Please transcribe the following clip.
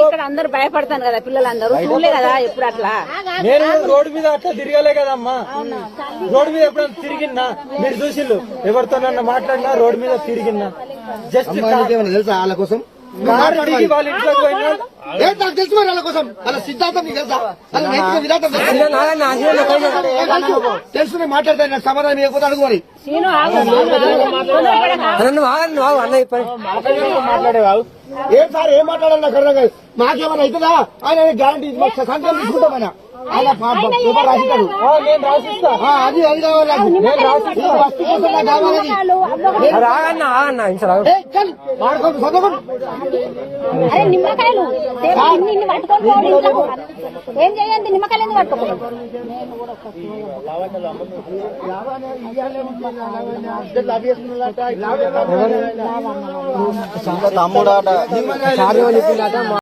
ఇక్కడ అందరు భయపడతాను కదా పిల్లలందరూ చూడలే కదా ఎప్పుడు అట్లా. నేను రోడ్డు మీద అట్లా తిరగలే కదమ్మా, రోడ్డు మీద ఎప్పుడైనా తిరిగినా మీరు చూసిళ్ళు, ఎవరితోనన్నా మాట్లాడినా రోడ్డు మీద తిరిగినా జస్ట్ తెలుసా వాళ్ళ కోసం కారు దిగి వాళ్ళ ఇంట్లోకి పోయినా నాకు తెలుసు మరి వాళ్ళ కోసం వాళ్ళ సిద్ధాంతం నీకు తెలుసా, వాళ్ళ నైతిక విధానం తెలుసు. నేను మాట్లాడతాను, నాకు సమాధానం ఇవ్వకపోతే అడుగు మరి. మాట్లాడేవాళ్ళు ఏం సార్ ఏం మాట్లాడాలి నాకు అర్థం కాదు. మాకేమైనా అవుతుందా ఆయన గ్యారంటీ సంఖ్య తీసుకుంటాం ఆయన. ఆయన పేపర్ రాసిస్తాడు, నేను రాసిస్తా, అది అది కావాలి నాకు. నేను రాసిస్తా. వస్తు కోసం నాకు కావాలి. చదువుకోండి. అరే నిమ్మకాయలు ఇన్ని పట్టుకొని ఏం చేయండి, నిమ్మకాయలు ఎందుకు పట్టుకోండి. తమ్ముడా